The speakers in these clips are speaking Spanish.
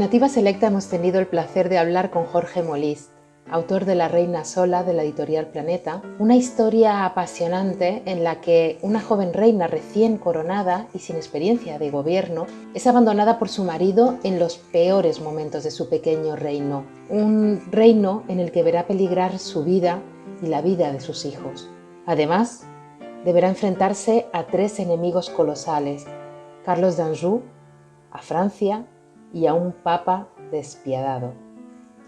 Nativa Selecta hemos tenido el placer de hablar con Jorge Molist, autor de La reina sola de la editorial Planeta, una historia apasionante en la que una joven reina recién coronada y sin experiencia de gobierno es abandonada por su marido en los peores momentos de su pequeño reino, un reino en el que verá peligrar su vida y la vida de sus hijos. Además, deberá enfrentarse a tres enemigos colosales: Carlos d'Anjou, a Francia y a un papa despiadado.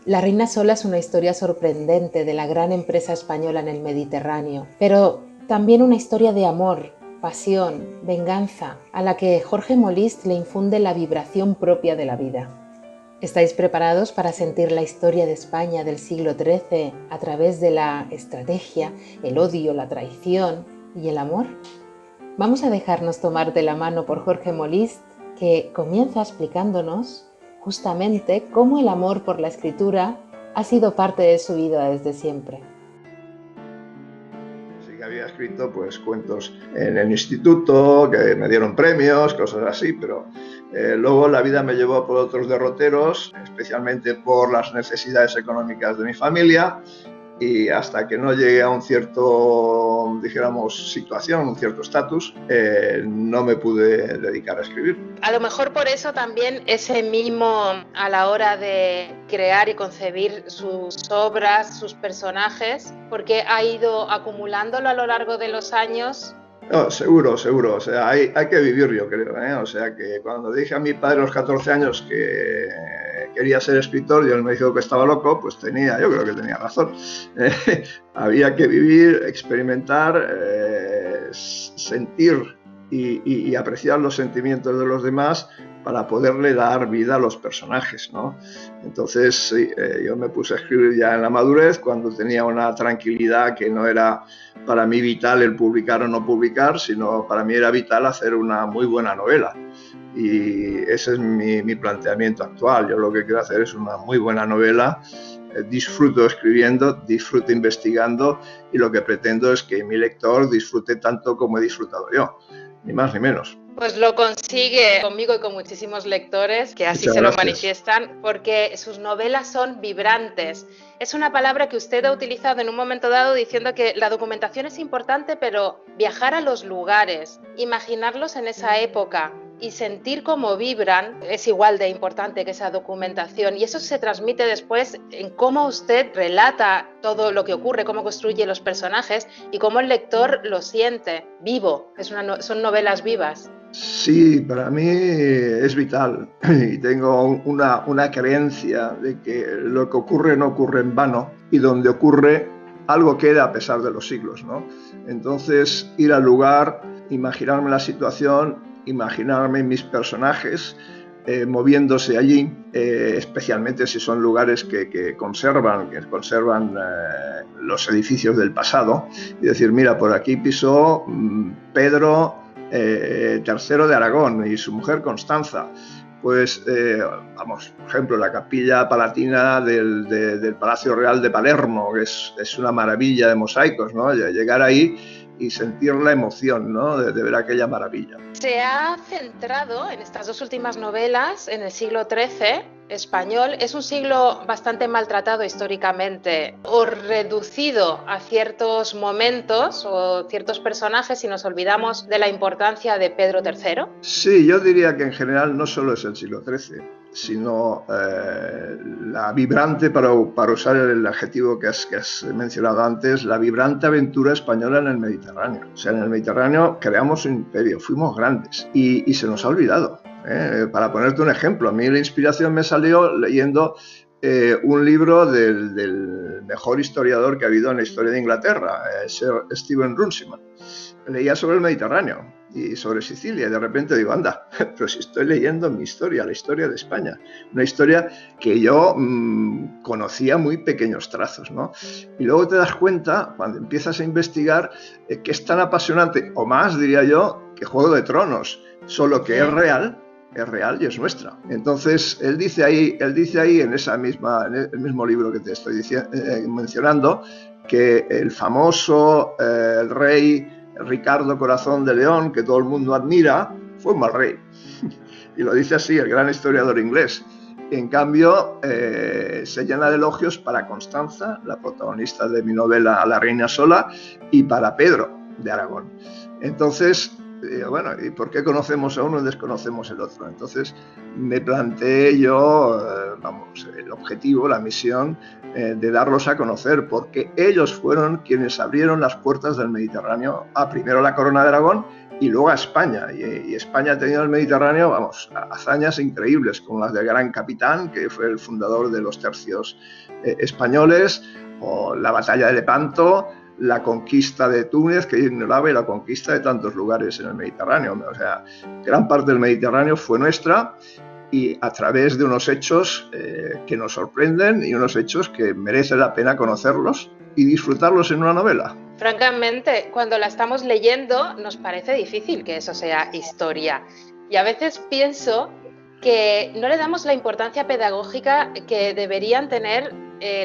La reina sola es una historia sorprendente de la gran empresa española en el Mediterráneo, pero también una historia de amor, pasión, venganza, a la que Jorge Molist le infunde la vibración propia de la vida. ¿Estáis preparados para sentir la historia de España del siglo XIII a través de la estrategia, el odio, la traición y el amor? Vamos a dejarnos tomar de la mano por Jorge Molist, que comienza explicándonos justamente cómo el amor por la escritura ha sido parte de su vida desde siempre. Sí que había escrito pues cuentos en el instituto, que me dieron premios, cosas así, pero luego la vida me llevó por otros derroteros, especialmente por las necesidades económicas de mi familia, y hasta que no llegué a un cierto, dijéramos, situación, un cierto estatus, no me pude dedicar a escribir. A lo mejor por eso también ese mimo a la hora de crear y concebir sus obras, sus personajes, porque ha ido acumulándolo a lo largo de los años. No, seguro, seguro. O sea, hay que vivir, yo creo, ¿eh? O sea, que cuando dije a mi padre a los 14 años que quería ser escritor y él me dijo que estaba loco, pues yo creo que tenía razón. Había que vivir, experimentar, sentir y apreciar los sentimientos de los demás para poderle dar vida a los personajes, ¿no? Entonces, sí, yo me puse a escribir ya en la madurez, cuando tenía una tranquilidad que no era para mí vital el publicar o no publicar, sino para mí era vital hacer una muy buena novela. Y ese es mi planteamiento actual. Yo lo que quiero hacer es una muy buena novela. Disfruto escribiendo, disfruto investigando, y lo que pretendo es que mi lector disfrute tanto como he disfrutado yo, ni más ni menos. Pues lo consigue conmigo y con muchísimos lectores que así Muchas se lo gracias. manifiestan, porque sus novelas son vibrantes. Es una palabra que usted ha utilizado en un momento dado diciendo que la documentación es importante, pero viajar a los lugares, imaginarlos en esa época y sentir cómo vibran es igual de importante que esa documentación, y eso se transmite después en cómo usted relata todo lo que ocurre, cómo construye los personajes y cómo el lector lo siente vivo. Son novelas vivas. Sí, para mí es vital, y tengo una creencia de que lo que ocurre no ocurre en vano, y donde ocurre algo queda a pesar de los siglos, ¿no? Entonces, ir al lugar, imaginarme la situación, imaginarme mis personajes moviéndose allí, especialmente si son lugares que conservan los edificios del pasado, y decir, mira, por aquí pisó Pedro III de Aragón y su mujer Constanza. Pues, por ejemplo, la capilla palatina del Palacio Real de Palermo, que es una maravilla de mosaicos, ¿no? Llegar ahí y sentir la emoción, ¿no? de ver aquella maravilla. Se ha centrado en estas dos últimas novelas en el siglo XIII español. Es un siglo bastante maltratado históricamente, o reducido a ciertos momentos o ciertos personajes, si nos olvidamos de la importancia de Pedro III. Sí, yo diría que en general no solo es el siglo XIII, sino la vibrante, para usar el adjetivo que has mencionado antes, la vibrante aventura española en el Mediterráneo. O sea, en el Mediterráneo creamos un imperio, fuimos grandes, y se nos ha olvidado. Para ponerte un ejemplo, a mí la inspiración me salió leyendo un libro del mejor historiador que ha habido en la historia de Inglaterra, Sir Stephen Runciman. Leía sobre el Mediterráneo y sobre Sicilia, y de repente digo, anda, pero si estoy leyendo mi historia, la historia de España, una historia que yo conocía muy pequeños trazos, ¿no? Y luego te das cuenta, cuando empiezas a investigar, que es tan apasionante, o más diría yo, que Juego de Tronos, solo que es real y es nuestra. Entonces, él dice ahí en el mismo libro que te estoy mencionando, que el famoso el rey Ricardo Corazón de León, que todo el mundo admira, fue un mal rey. Y lo dice así el gran historiador inglés. En cambio, se llena de elogios para Constanza, la protagonista de mi novela La reina sola, y para Pedro de Aragón. Entonces, bueno, ¿y por qué conocemos a uno y desconocemos el otro? Entonces me planteé yo, el objetivo, la misión de darlos a conocer, porque ellos fueron quienes abrieron las puertas del Mediterráneo a primero la corona de Aragón y luego a España. Y España ha tenido en el Mediterráneo, vamos, hazañas increíbles, como las del Gran Capitán, que fue el fundador de los tercios españoles, o la batalla de Lepanto, la conquista de Túnez, que ignoraba, y la conquista de tantos lugares en el Mediterráneo. O sea, gran parte del Mediterráneo fue nuestra, y a través de unos hechos que nos sorprenden y unos hechos que merece la pena conocerlos y disfrutarlos en una novela. Francamente, cuando la estamos leyendo nos parece difícil que eso sea historia, y a veces pienso que no le damos la importancia pedagógica que deberían tener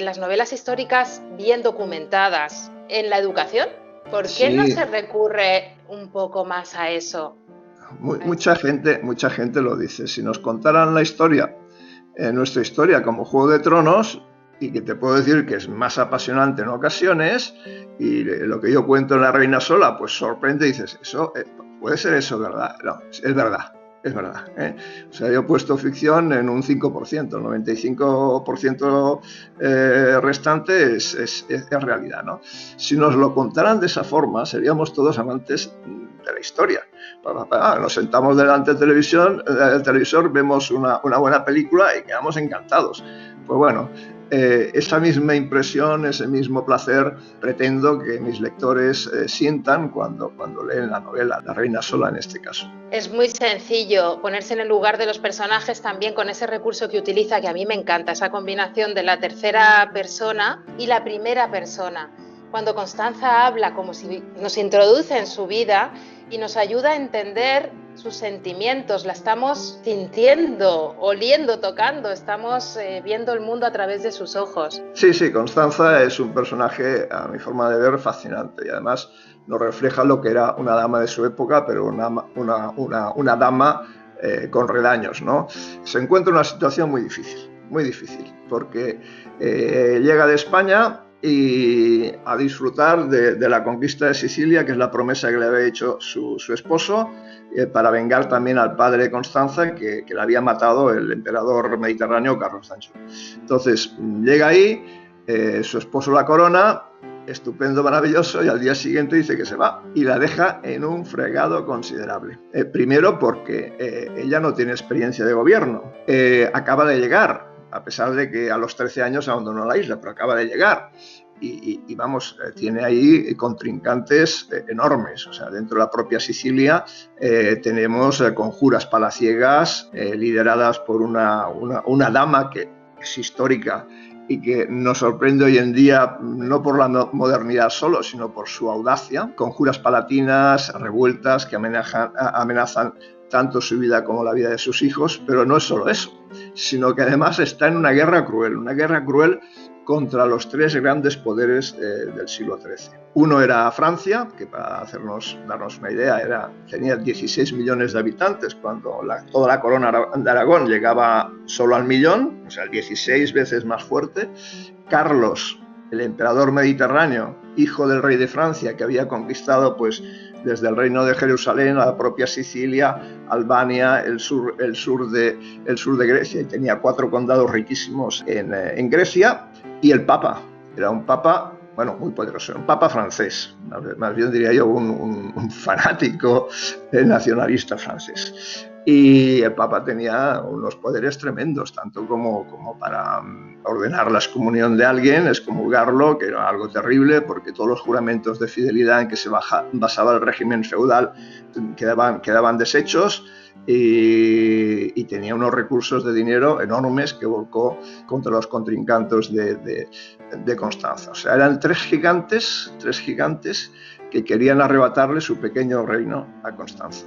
las novelas históricas bien documentadas en la educación. ¿Por qué no se recurre un poco más a eso? Mucha gente lo dice. Si nos contaran la historia, nuestra historia como Juego de Tronos, y que te puedo decir que es más apasionante en ocasiones, y lo que yo cuento en La reina sola, pues sorprende y dices, ¿eso puede ser eso, verdad? No, es verdad. Es verdad, ¿eh? O sea, yo he puesto ficción en un 5%, el 95% restante es realidad, ¿no? Si nos lo contaran de esa forma, seríamos todos amantes de la historia. Nos sentamos delante del televisor, vemos una buena película y quedamos encantados. Pues bueno, esa misma impresión, ese mismo placer, pretendo que mis lectores sientan cuando leen la novela, La reina sola en este caso. Es muy sencillo ponerse en el lugar de los personajes, también con ese recurso que utiliza, que a mí me encanta, esa combinación de la tercera persona y la primera persona. Cuando Constanza habla como si nos introduce en su vida y nos ayuda a entender sus sentimientos, la estamos sintiendo, oliendo, tocando, estamos viendo el mundo a través de sus ojos. Sí, Constanza es un personaje, a mi forma de ver, fascinante, y además nos refleja lo que era una dama de su época, pero una dama con redaños, ¿no? Se encuentra en una situación muy difícil, porque llega de España y a disfrutar de la conquista de Sicilia, que es la promesa que le había hecho su esposo, para vengar también al padre de Constanza, que le había matado el emperador mediterráneo Carlos Sancho. Entonces llega ahí, su esposo la corona, estupendo, maravilloso, y al día siguiente dice que se va y la deja en un fregado considerable. Primero porque ella no tiene experiencia de gobierno, acaba de llegar, a pesar de que a los 13 años abandonó la isla, pero acaba de llegar. Y vamos, tiene ahí contrincantes enormes. O sea, dentro de la propia Sicilia tenemos conjuras palaciegas lideradas por una dama que es histórica y que nos sorprende hoy en día, no por la modernidad solo, sino por su audacia. Conjuras palatinas, revueltas que amenazan tanto su vida como la vida de sus hijos, pero no es solo eso, sino que además está en una guerra cruel contra los tres grandes poderes del siglo XIII. Uno era Francia, que para darnos una idea tenía 16 millones de habitantes, cuando toda la corona de Aragón llegaba solo al millón, o sea, 16 veces más fuerte. Carlos, el emperador mediterráneo, hijo del rey de Francia, que había conquistado pues desde el reino de Jerusalén a la propia Sicilia, Albania, el sur de Grecia, y tenía 4 condados riquísimos en Grecia. Y el Papa, era un Papa, bueno, muy poderoso, un Papa francés, más bien diría yo un fanático nacionalista francés. Y el Papa tenía unos poderes tremendos, tanto como para ordenar la excomunión de alguien, excomulgarlo, que era algo terrible, porque todos los juramentos de fidelidad en que se basaba el régimen feudal quedaban deshechos, y tenía unos recursos de dinero enormes que volcó contra los contrincantes de Constanza. O sea, eran tres gigantes que querían arrebatarle su pequeño reino a Constanza.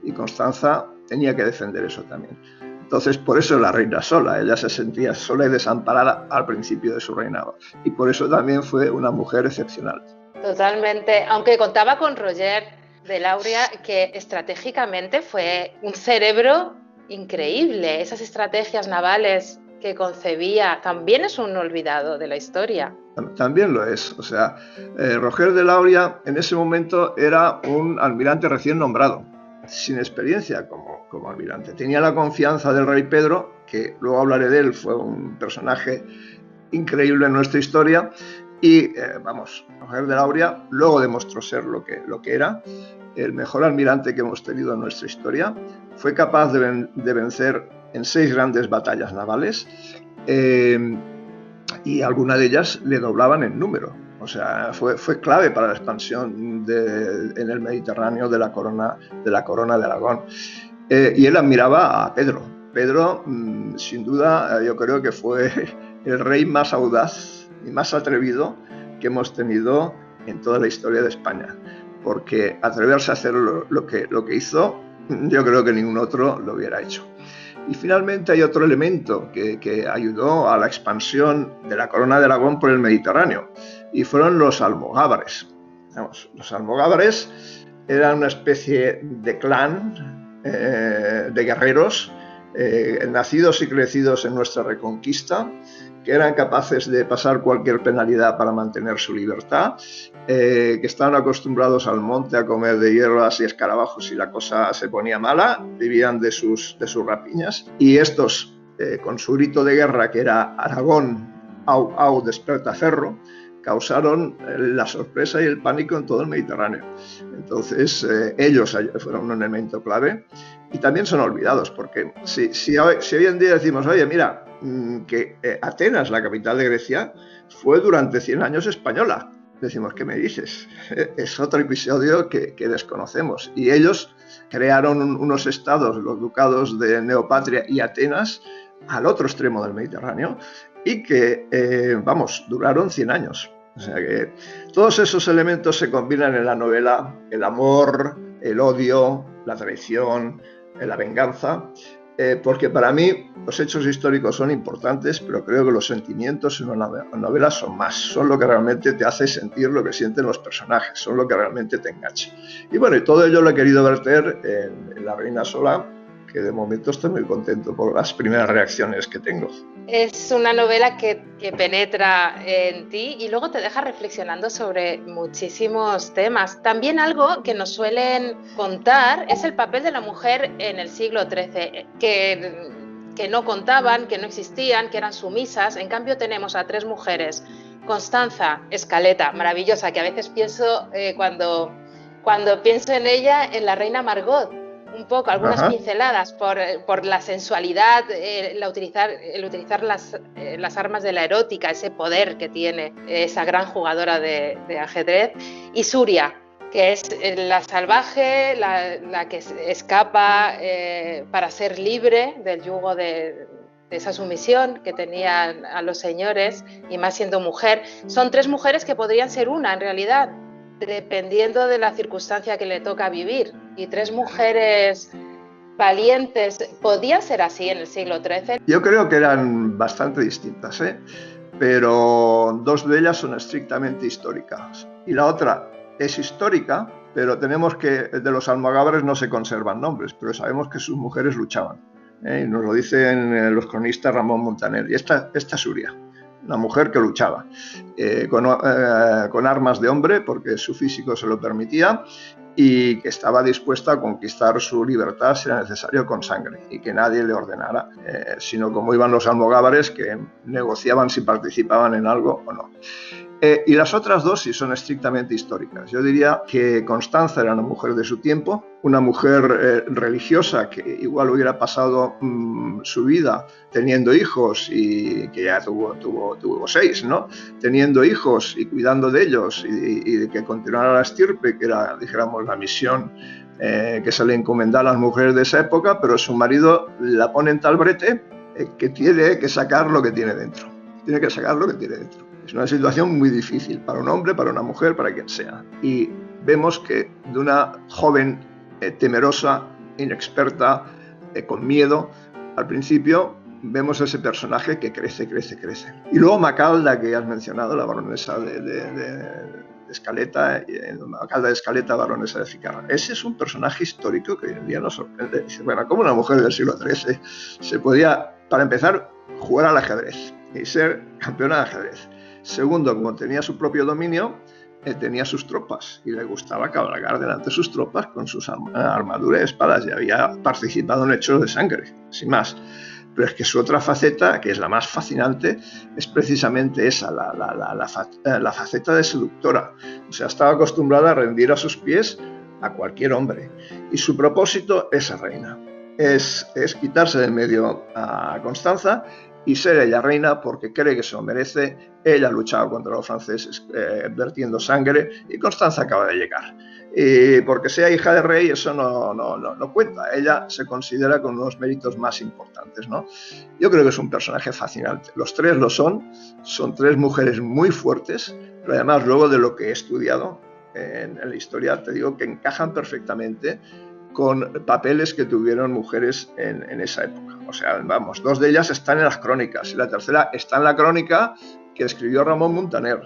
Y Constanza tenía que defender eso también. Entonces, por eso la reina sola, ella se sentía sola y desamparada al principio de su reinado. Y por eso también fue una mujer excepcional. Totalmente, aunque contaba con Roger de Lauria, que estratégicamente fue un cerebro increíble. Esas estrategias navales que concebía también es un olvidado de la historia. También lo es. O sea, Roger de Lauria en ese momento era un almirante recién nombrado, sin experiencia como almirante. Tenía la confianza del rey Pedro, que luego hablaré de él, fue un personaje increíble en nuestra historia. Y Roger de Lauria luego demostró ser lo que era, el mejor almirante que hemos tenido en nuestra historia. Fue capaz de vencer en 6 grandes batallas navales, y algunas de ellas le doblaban en número. O sea, fue clave para la expansión en el Mediterráneo de la corona de Aragón. Y él admiraba a Pedro. Pedro, sin duda, yo creo que fue el rey más audaz y más atrevido que hemos tenido en toda la historia de España, porque atreverse a hacer lo que hizo, yo creo que ningún otro lo hubiera hecho. Y finalmente hay otro elemento que ayudó a la expansión de la corona de Aragón por el Mediterráneo, y fueron los almogávares. Los almogávares eran una especie de clan de guerreros nacidos y crecidos en nuestra Reconquista, que eran capaces de pasar cualquier penalidad para mantener su libertad, que estaban acostumbrados al monte a comer de hierbas y escarabajos si la cosa se ponía mala, vivían de sus rapiñas, y estos, con su grito de guerra que era Aragón, au, au, desperta cerro, causaron la sorpresa y el pánico en todo el Mediterráneo. Entonces, ellos fueron un elemento clave, y también son olvidados, porque si hoy en día decimos, oye, mira, que Atenas, la capital de Grecia, fue durante 100 años española. Decimos, ¿qué me dices? Es otro episodio que desconocemos. Y ellos crearon unos estados, los ducados de Neopatria y Atenas, al otro extremo del Mediterráneo, y que, duraron 100 años. O sea que todos esos elementos se combinan en la novela: el amor, el odio, la traición, la venganza, porque para mí los hechos históricos son importantes, pero creo que los sentimientos en una novela son más, son lo que realmente te hace sentir lo que sienten los personajes, son lo que realmente te engancha. Y bueno, y todo ello lo he querido verter en La Reina Sola, que de momento estoy muy contento por las primeras reacciones que tengo. Es una novela que penetra en ti y luego te deja reflexionando sobre muchísimos temas. También algo que nos suelen contar es el papel de la mujer en el siglo XIII, que no contaban, que no existían, que eran sumisas. En cambio tenemos a 3 mujeres. Constanza Escaleta, maravillosa, que a veces pienso, cuando pienso en ella, en la reina Margot, un poco, algunas pinceladas por la sensualidad, el utilizar las armas de la erótica, ese poder que tiene esa gran jugadora de ajedrez. Y Suria, que es la salvaje, la que escapa para ser libre del yugo de esa sumisión que tenían a los señores, y más siendo mujer. Son 3 mujeres que podrían ser una, en realidad, dependiendo de la circunstancia que le toca vivir. Y 3 mujeres valientes. ¿Podía ser así en el siglo XIII? Yo creo que eran bastante distintas, pero 2 de ellas son estrictamente históricas. Y la otra es histórica, pero tenemos que de los almogávares no se conservan nombres, pero sabemos que sus mujeres luchaban. Y nos lo dicen los cronistas Ramón Montaner. Y esta Suria, una mujer que luchaba con armas de hombre, porque su físico se lo permitía, y que estaba dispuesta a conquistar su libertad si era necesario con sangre, y que nadie le ordenara, sino como iban los almogávares, que negociaban si participaban en algo o no. Y las otras 2 sí son estrictamente históricas. Yo diría que Constanza era una mujer de su tiempo, una mujer religiosa que igual hubiera pasado su vida teniendo hijos, y que ya tuvo 6, ¿no? Teniendo hijos y cuidando de ellos, y de que continuara la estirpe, que era, dijéramos, la misión que se le encomendaba a las mujeres de esa época, pero su marido la pone en tal brete que tiene que sacar lo que tiene dentro. Tiene que sacar lo que tiene dentro. Es una situación muy difícil para un hombre, para una mujer, para quien sea. Y vemos que de una joven temerosa, inexperta, con miedo, al principio vemos ese personaje que crece. Y luego Macalda, que has mencionado, la baronesa Escaleta, alcalde de Escaleta, baronesa de Ficarra. Ese es un personaje histórico que hoy en día nos sorprende. Dice, bueno, ¿cómo una mujer del siglo XIII se podía, para empezar, jugar al ajedrez y ser campeona de ajedrez? Segundo, como tenía su propio dominio, tenía sus tropas y le gustaba cabalgar delante de sus tropas con sus armaduras y espadas, y había participado en hechos de sangre, sin más. Pero es que su otra faceta, que es la más fascinante, es precisamente esa, la faceta de seductora. O sea, estaba acostumbrada a rendir a sus pies a cualquier hombre. Y su propósito es ser reina. Es quitarse de en medio a Constanza y ser ella reina porque cree que se lo merece. Ella ha luchado contra los franceses vertiendo sangre y Constanza acaba de llegar. Y porque sea hija de rey, eso no cuenta. Ella se considera con unos méritos más importantes, ¿no? Yo creo que es un personaje fascinante. Los tres lo son tres mujeres muy fuertes, pero además luego de lo que he estudiado en la historia, te digo que encajan perfectamente con papeles que tuvieron mujeres en esa época. O sea, vamos, dos de ellas están en las crónicas y la tercera está en la crónica que escribió Ramón Muntaner,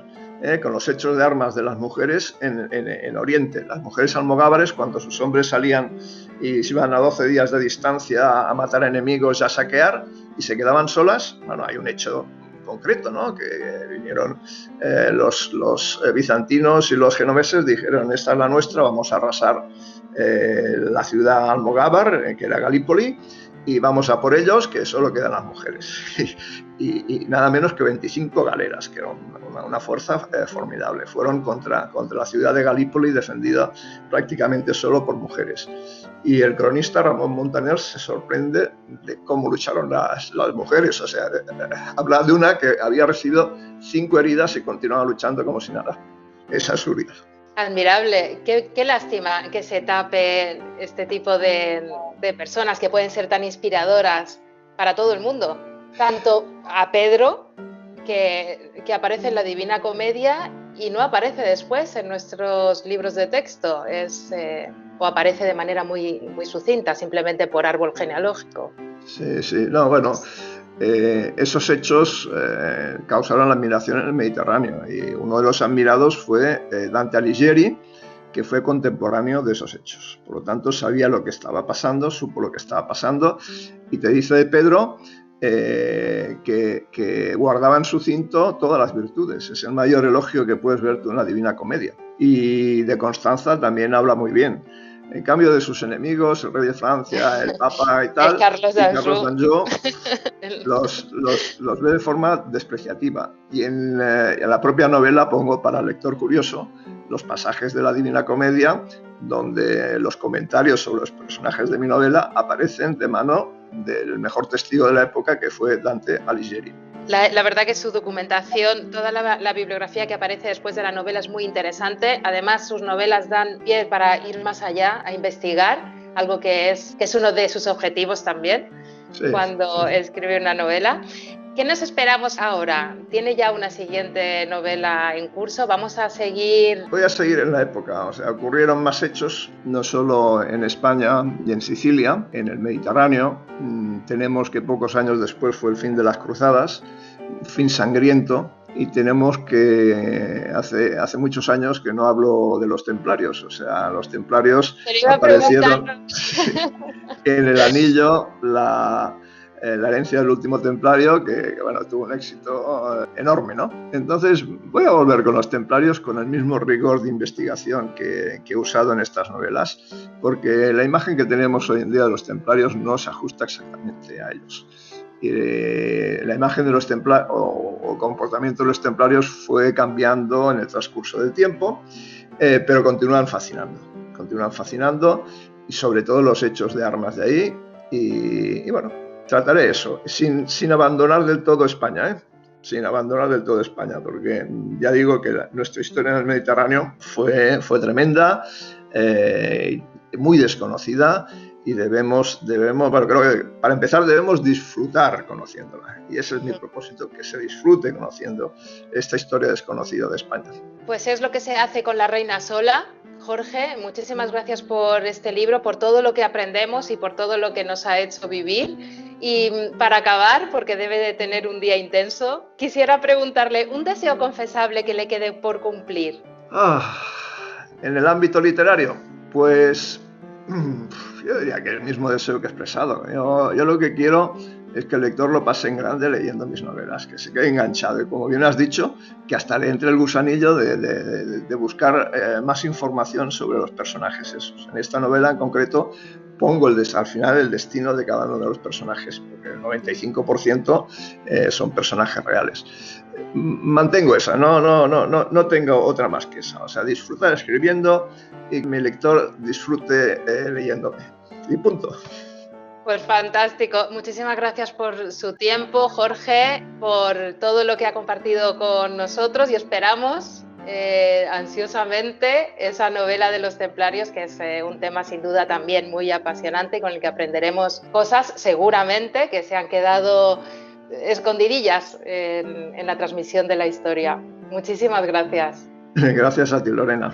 con los hechos de armas de las mujeres en Oriente. Las mujeres almogávares, cuando sus hombres salían y se iban a 12 días de distancia a matar a enemigos y a saquear y se quedaban solas, bueno, hay un hecho concreto, ¿no? Que vinieron los bizantinos y los genoveses, dijeron, esta es la nuestra, vamos a arrasar la ciudad almogávar, que era Galípoli, y vamos a por ellos, que solo quedan las mujeres. Y nada menos que 25 galeras, que era una fuerza formidable. Fueron contra la ciudad de Galípoli, defendida prácticamente solo por mujeres. Y el cronista Ramón Muntaner se sorprende de cómo lucharon las mujeres. O sea, habla de una que había recibido 5 heridas y continuaba luchando como si nada. Esa es su vida. Admirable. Qué lástima que se tape este tipo de personas que pueden ser tan inspiradoras para todo el mundo. Tanto a Pedro, que aparece en la Divina Comedia y no aparece después en nuestros libros de texto, o aparece de manera muy, muy sucinta, simplemente por árbol genealógico. Sí. No, bueno, esos hechos causaron la admiración en el Mediterráneo, y uno de los admirados fue Dante Alighieri, que fue contemporáneo de esos hechos. Por lo tanto, sabía lo que estaba pasando, supo lo que estaba pasando, y te dice de Pedro que guardaba en su cinto todas las virtudes. Es el mayor elogio que puedes ver tú en la Divina Comedia. Y de Constanza también habla muy bien. En cambio de sus enemigos, el rey de Francia, el papa y tal, Carlos d'Anjou, los ve de forma despreciativa. Y en la propia novela pongo para el lector curioso los pasajes de la Divina Comedia donde los comentarios sobre los personajes de mi novela aparecen de mano del mejor testigo de la época, que fue Dante Alighieri. La verdad que su documentación, toda la bibliografía que aparece después de la novela es muy interesante. Además, sus novelas dan pie para ir más allá, a investigar, algo que es uno de sus objetivos también, cuando escribe una novela. ¿Qué nos esperamos ahora? ¿Tiene ya una siguiente novela en curso? ¿Vamos a seguir? Voy a seguir en la época. O sea, ocurrieron más hechos, no solo en España y en Sicilia, en el Mediterráneo. Tenemos que pocos años después fue el fin de las cruzadas, un fin sangriento, y tenemos que hace muchos años que no hablo de los templarios. O sea, los templarios aparecieron en el anillo, la herencia del último templario, que bueno, tuvo un éxito enorme, ¿no? Entonces voy a volver con los templarios con el mismo rigor de investigación que he usado en estas novelas, porque la imagen que tenemos hoy en día de los templarios no se ajusta exactamente a ellos. La imagen de los templarios o comportamiento de los templarios fue cambiando en el transcurso del tiempo, pero continúan fascinando, y sobre todo los hechos de armas de ahí, y bueno, trataré eso, sin abandonar del todo España, sin abandonar del todo España, porque ya digo que nuestra historia en el Mediterráneo fue tremenda, muy desconocida, y debemos, bueno, creo que para empezar debemos disfrutar conociéndola, y ese es mi propósito, que se disfrute conociendo esta historia desconocida de España. Pues es lo que se hace con La Reina Sola. Jorge, muchísimas gracias por este libro, por todo lo que aprendemos y por todo lo que nos ha hecho vivir. Y para acabar, porque debe de tener un día intenso, quisiera preguntarle un deseo confesable que le quede por cumplir. Ah, en el ámbito literario, pues yo diría que el mismo deseo que he expresado. Yo lo que quiero es que el lector lo pase en grande leyendo mis novelas, que se quede enganchado y, como bien has dicho, que hasta le entre el gusanillo de buscar más información sobre los personajes esos. En esta novela en concreto pongo al final el destino de cada uno de los personajes, porque el 95% son personajes reales. Mantengo esa, no tengo otra más que esa. O sea, disfrutar escribiendo y que mi lector disfrute leyéndome. Y punto. Pues fantástico. Muchísimas gracias por su tiempo, Jorge, por todo lo que ha compartido con nosotros y esperamos ansiosamente esa novela de los templarios, que es un tema sin duda también muy apasionante y con el que aprenderemos cosas seguramente que se han quedado escondidillas en la transmisión de la historia. Muchísimas gracias. Gracias a ti, Lorena.